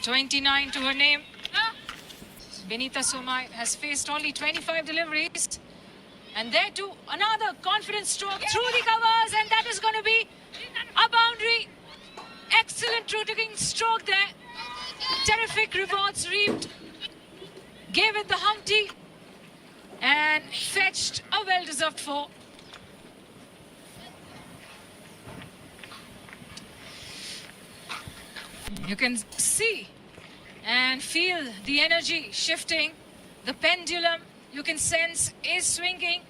29 to her name. Benita Somai has faced only 25 deliveries. And there too, another confident stroke through the covers, and that is going to be a boundary. Excellent rotating stroke there. Terrific rewards reaped. Gave it the Humpty and fetched a well-deserved 4. You can see and feel the energy shifting. The pendulum, you can sense, is swinging.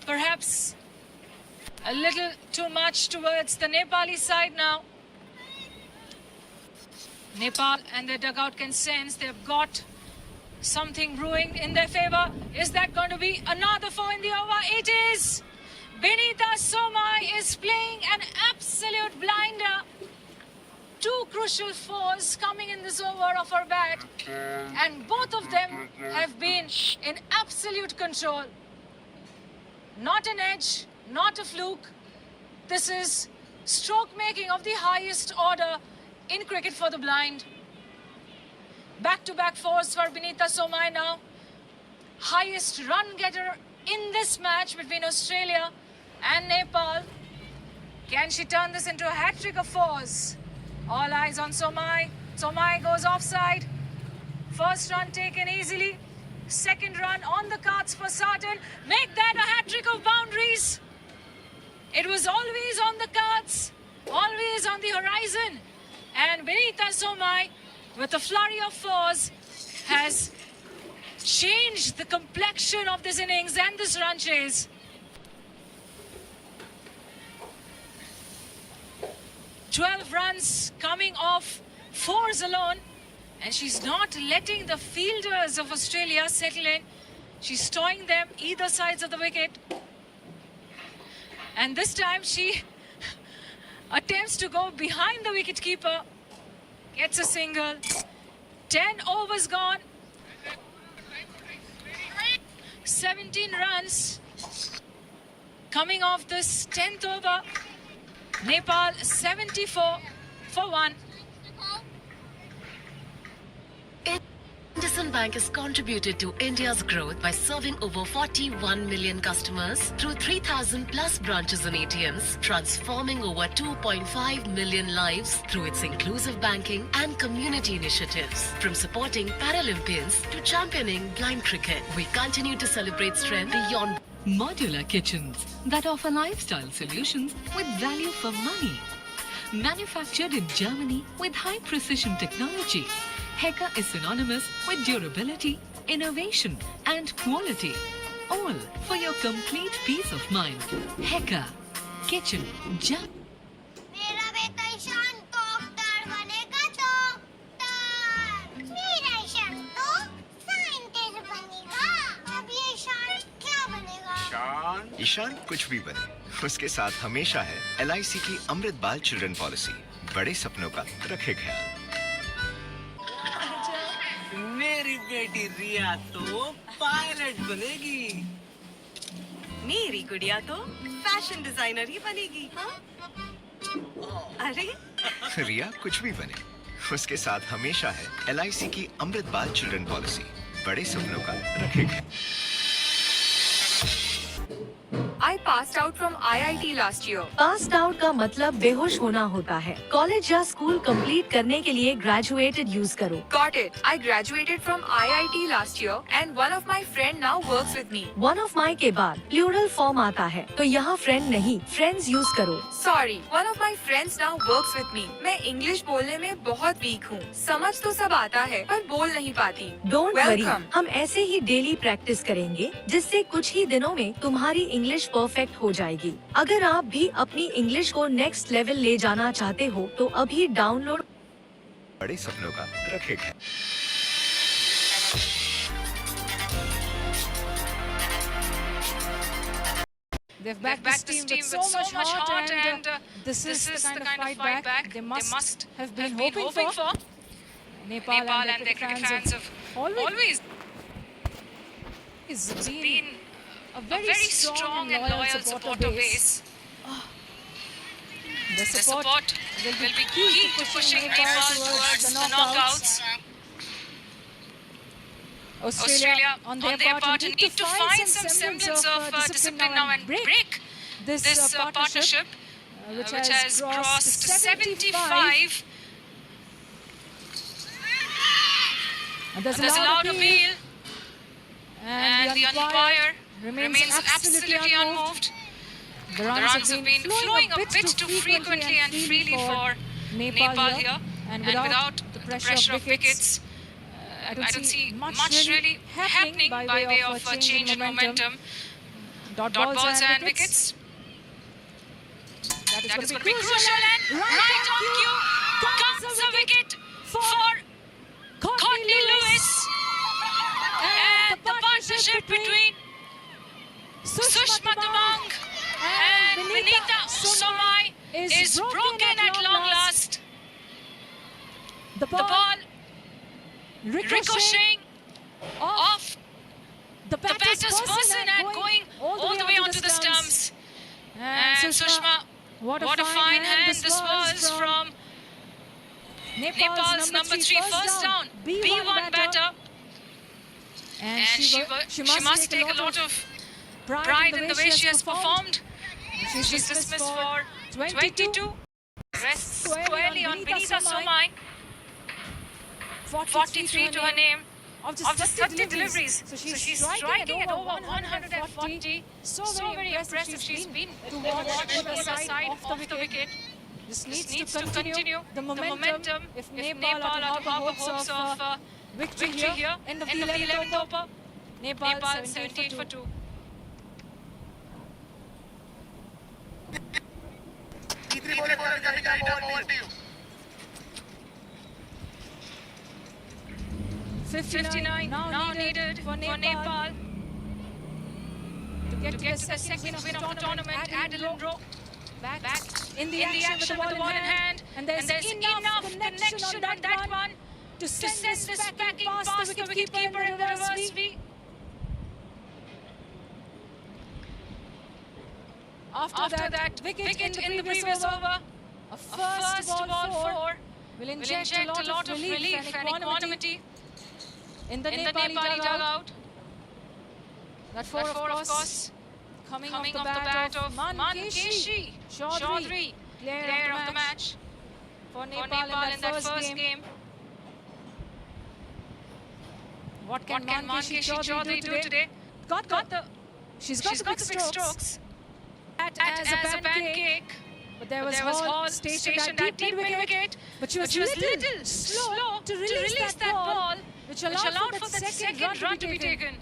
Perhaps a little too much towards the Nepali side now. Nepal and their dugout can sense they've got something brewing in their favor. Is that going to be another 4 in the over? It is. Benita Somai is playing an absolute blinder. 2 crucial 4s coming in this over of her bat, and both of them have been in absolute control. Not an edge, not a fluke. This is stroke making of the highest order in cricket for the blind. Back-to-back 4s for Benita Somai now. Highest run getter in this match between Australia and Nepal. Can she turn this into a hat-trick of 4s? All eyes on Somai. Somai goes offside. First run taken easily. Second run on the cards for Sarton. Make that a hat-trick of boundaries. It was always on the cards, always on the horizon. And Benita Somai, with a flurry of 4s, has changed the complexion of this innings and this run chase. 12 runs coming off 4s alone, and she's not letting the fielders of Australia settle in. She's towing them either sides of the wicket, and this time she attempts to go behind the wicketkeeper, gets a single. 10 overs gone, 17 runs coming off this 10th over. Nepal 74 for 1. IndusInd Bank has contributed to India's growth by serving over 41 million customers through 3,000 plus branches and ATMs, transforming over 2.5 million lives through its inclusive banking and community initiatives. From supporting Paralympians to championing blind cricket, we continue to celebrate strength beyond Modular kitchens that offer lifestyle solutions with value for money. Manufactured in Germany with high precision technology, Heka is synonymous with durability, innovation and quality. All for your complete peace of mind. Heka Kitchen Germany. मेरा बेटा Ishan doctor बनेगा doctor. मेरा ईशान तो scientist बनेगा। अब ये ईशान क्या बनेगा? ईशान कुछ भी बने, उसके साथ हमेशा है LIC की अमृत बाल चिल्ड्रन पॉलिसी। बड़े सपनों का रखे ख्याल। मेरी बेटी रिया तो पायलट बनेगी। मेरी गुड़िया तो फैशन डिजाइनर ही बनेगी। हाँ? अरे रिया कुछ भी बने, उसके साथ हमेशा है LIC की अमृत बाल चिल्ड्रन पॉलिसी। बड़े सपनों का रखे ख्याल। I passed out from IIT last year. Passed out का मतलब बेहोश होना होता है। कॉलेज या स्कूल कंप्लीट करने के लिए graduated यूज करो। Got it. I graduated from IIT last year and one of my friend now works with me. One of my के बाद प्लूरल फॉर्म आता है, तो यहाँ फ्रेंड नहीं फ्रेंड्स यूज करो। Sorry, one of my friends now works with me. मैं English बोलने में बहुत वीक हूँ। समझ तो सब आता है पर बोल नहीं पाती। Don't worry, Welcome. हम ऐसे ही डेली प्रैक्टिस करेंगे, जिससे कुछ ही दिनों में तुम्हारी इंग्लिश परफेक्ट हो जाएगी। अगर आप भी अपनी इंग्लिश को नेक्स्ट लेवल ले जाना चाहते हो, तो अभी डाउनलोड। बड़े सपनों का रखे ख्याल। They've backed this team with so much heart, and this is the kind of fight back they must have been hoping for. Nepal and their cricket fans have always been a very strong and loyal supporter base. The support will be key to pushing Nepal towards the knockouts. Australia, on their part, need to find some semblance of discipline now and break this partnership, which has crossed 75. And there's a loud appeal, and the umpire remains absolutely unmoved. The runs have been flowing a bit too frequently and freely for Nepal here, and without the pressure of wickets, I don't see much really happening by way of a change in momentum. Dot balls and wickets. That is going to be crucial, and right on cue comes a wicket for Courtney Lewis. And the partnership between Sushma Tamang and Vinita Somai is broken at long last. The ball ricocheting off the batter's person and going all the way onto the stumps. And Sushma, what a fine hand this was from Nepal's number 3 first down, B1 batter. And she must take a lot of pride in the way she has performed. She's dismissed for 22. Rests squarely on Vinita Somai. 43 to her name of just 30 deliveries. So she's striking at over 140. So very impressive she's been to watch the side off the wicket. This needs to continue the momentum if Nepal are to harbour hopes of victory here. End of the 11th over. Nepal 78 for 2. $59 now needed for Nepal to get to the second win of the tournament. Adeline Rowe back in the action with the ball in hand, and there's enough connection on that one to send this backing past the wicketkeeper in the reverse V. After that wicket in the previous over, a first ball 4 will inject a lot of relief and equanimity in the Nepali dugout. That 4 of course coming off the bat of Mankeshi Chaudhary, player of the match for Nepal in that first game. What can Mankeshi Chaudhary do today? She's got the big strokes. As a pancake. But there was Hall stationed at deep mid-wicket. But she was little slow to release that ball, which allowed for the second run to be taken.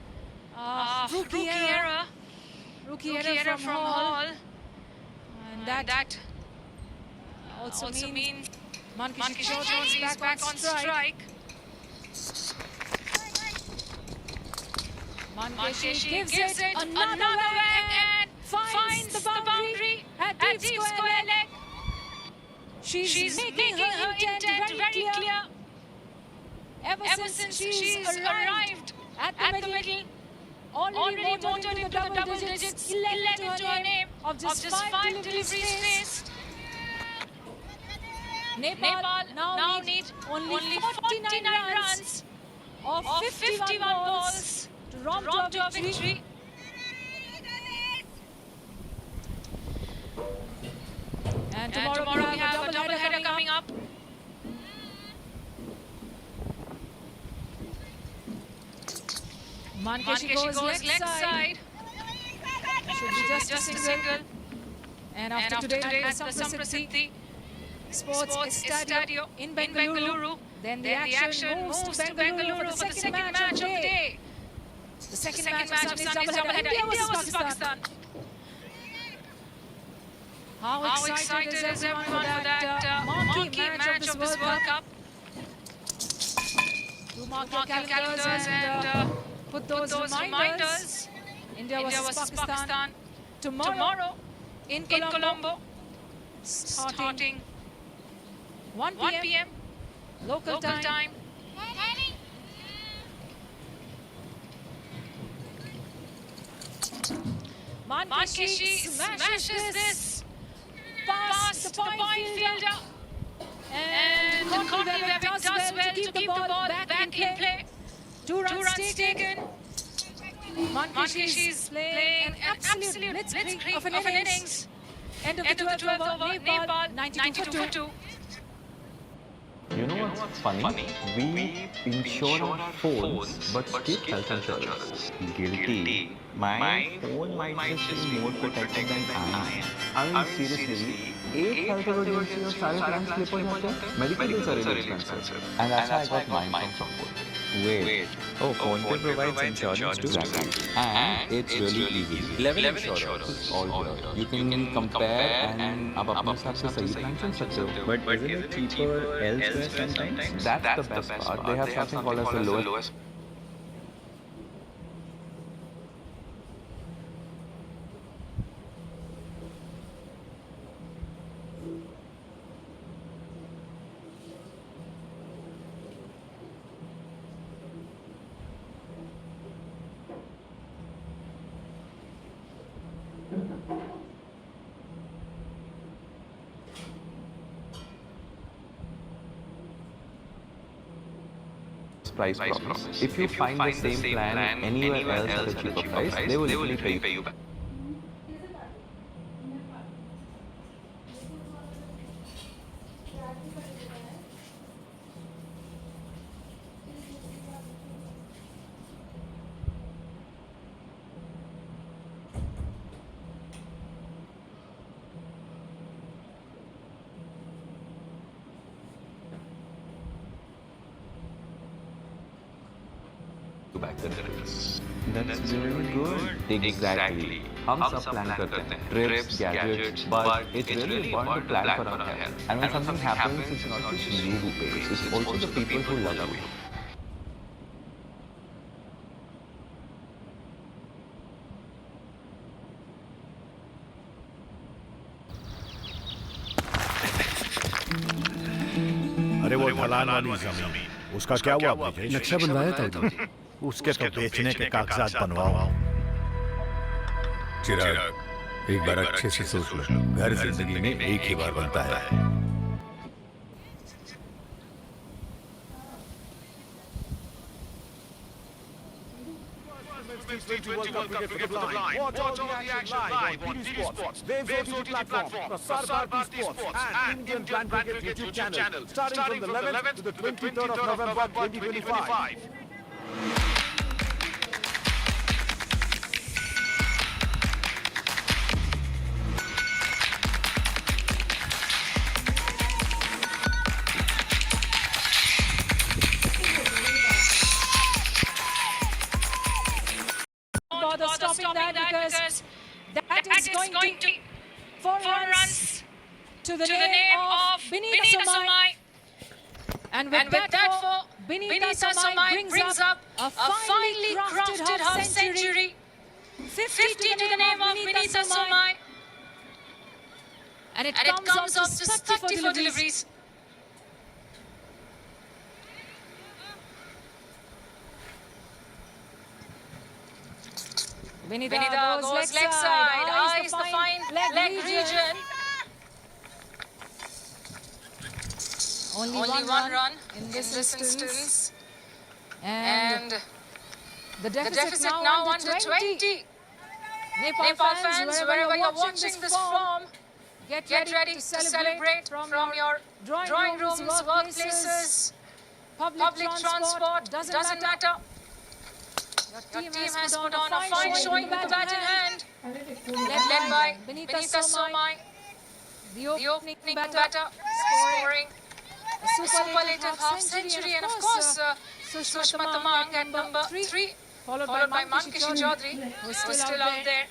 Rookie error from Hall. And that also means Mankeshi Chaudhary is back on strike. Mankeshi gives it another whack and finds the boundary at deep square leg. She's making her intent very clear. Ever since she's arrived at the middle, already motored into the double digits, 11 to her name of just 5 deliveries faced. Nepal now need only 49 runs of 51 balls to romp to a victory. And tomorrow we have a double header coming up. Mankeshi goes leg side. Should be just a single. And after today at the Samprasiddhi Sports Estadio in Bengaluru, then the action moves to Bengaluru for the second match of the day. The second match of Sunday's double header, India versus Pakistan. How excited is everyone for that marquee match of this World Cup? Do mark your calendars and put those reminders. India versus Pakistan tomorrow in Colombo, starting 1 p.m. local time. Mankeshi smashes this. pass to the point fielder. And Courtney Webber does well to keep the ball back in play. 2 runs taken. Mankeshi's playing an absolute blitzkrieg of an innings. End of the 12th over, Nepal 92 for 2. You know what's funny? We insure our phones, but skip health insurance. Guilty. My phone might just be more protected than I am. I mean, seriously, 8 health emergency और सारे plans slip हो जाते हैं. Medical bills are really expensive. And that's why I got mine from phone. Wait. Oh, PhonePe provides insurance too? Exactly. And it's really easy. Level insurance is all here. You can compare and आप अपने हिसाब से सही plan चुन सकते हो. But isn't it cheaper elsewhere sometimes? That's the best part. They have something called as the lowest. Price promise. If you find the same plan anywhere else at a cheaper price, they will literally pay you back. Back the difference. That's really good. Exactly. हम सब plan करते हैं. Trips, gadgets, but it's really important to plan for our health. And when something happens, it's not just you who pays. It's also the people who love you. अरे वो ढलान वाली जमीन, उसका क्या हुआ? नक्शा बनवाया था उधर। उसके तो बेचने के कागजात बनवाओ। चिराग, एक बार अच्छे से सोच लो, घर जिंदगी में एक ही बार बनता है। World Cup cricket for the blind. Watch all the action live on DD Sports, Waves OTT platform, Prasar Bharati Sports, and Indian Grand Cricket YouTube channel, starting from the 11th to the 23rd of November 2025. Stopping that because that is going to 4 runs to the name of Binita Somai. And with that four, Binita Somai brings up a finely crafted half century. 50 to the name of Binita Somai. And it comes off just 30 for deliveries. Binita goes leg side, eyes the fine leg region. Only one run in this instance. And the deficit now under 20. Nepal fans, wherever you're watching this form, get ready to celebrate from your drawing rooms, workplaces, public transport, doesn't matter. Your team has put on a fine showing with the bat in hand, led by Binita Somai, the opening batter, scoring a superlative half century, and of course, Sushma Tamang at number 3, followed by Mankeshi Chaudhary, who is still out there.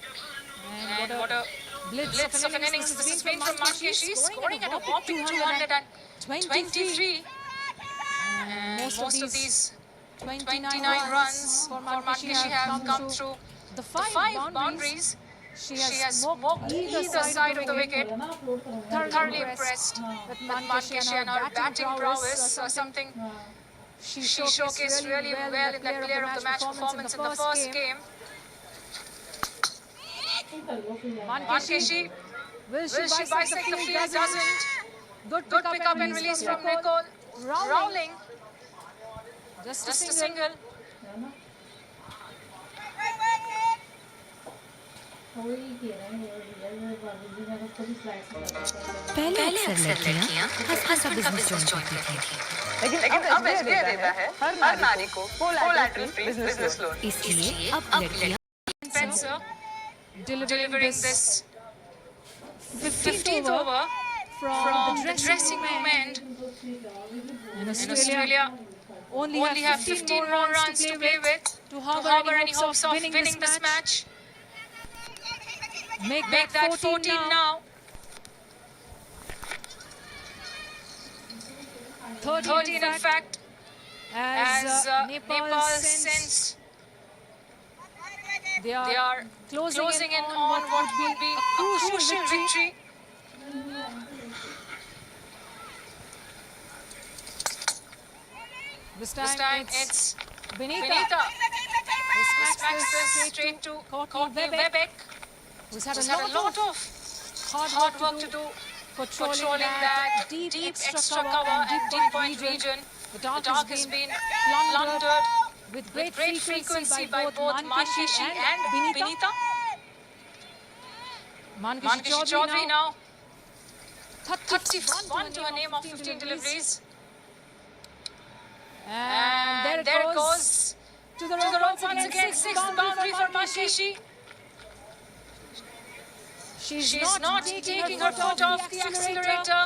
And what a blitz of an innings this has been from Mankeshi, scoring at a whopping 223. And most of these 29 runs for Mankeshi have come through the 5 boundaries. She has smoked either side of the wicket. Thoroughly impressed with Mankeshi and her batting prowess, something she showcased really well in that player of the match performance in the first game. Mankeshi Will she bisect the field? Doesn't. Good pick up and release from Nicole. Rowling. Just a single. पहले अक्सर लड़कियां husband का business join करती थी, लेकिन अब SBI देता है हर नारी को कोलैटरल फ्री बिजनेस लोन। इसलिए अब लड़कियां Spencer delivering this 15th over from the dressing room end. And Australia only have 15 more runs to play with to harbor any hopes of winning this match. Make that 14 now. 13 in fact, as Nepal sends. They are closing in on what would be a crucial victory. This time it's Benita who smacks this straight to Courtney Webeck, who's had a lot of hard work to do patrolling that deep extra cover and deep point region. The dark has been plundered with great frequency by both Mankishi and Benita. Mankishi Chaudhary now 31 to a name of 15 deliveries. And there it goes to the rope once again. Sixth boundary for Mankishi. She's not taking her foot off the accelerator.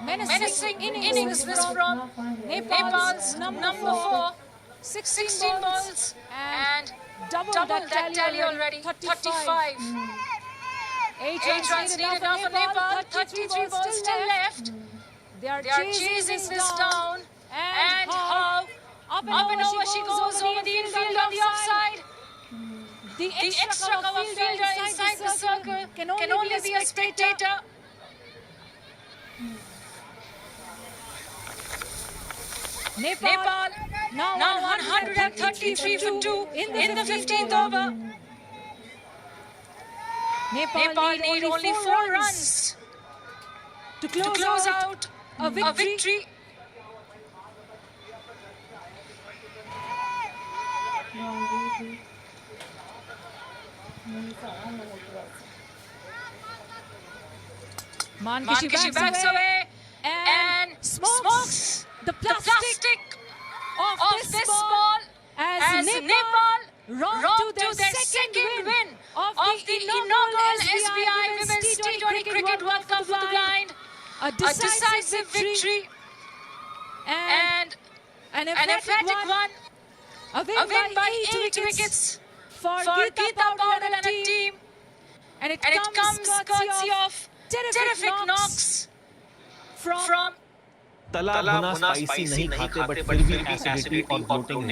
Menacing innings this from Nepal's number 4. 16 balls and double that tally already. 35. 8 runs needed now for Nepal. 33 balls still left. They are chasing this down. And how up and over she goes over the infield on the offside. The extra cover fielder inside the circle can only be a spectator. Nepal now 133 for 2 in the 15th over. Nepal need only 4 runs to close out a victory. Mankishi backs away and smokes the plastic of this ball as Nepal road to their second win of the inaugural SBI Women's T20 Cricket World Cup for the Blind. A decisive victory and an emphatic one. A win by 8 wickets for Geeta Powdell and a team. And it comes courtesy of terrific knocks from तला भुना spicy नहीं खाते but फिर भी acidity और bloating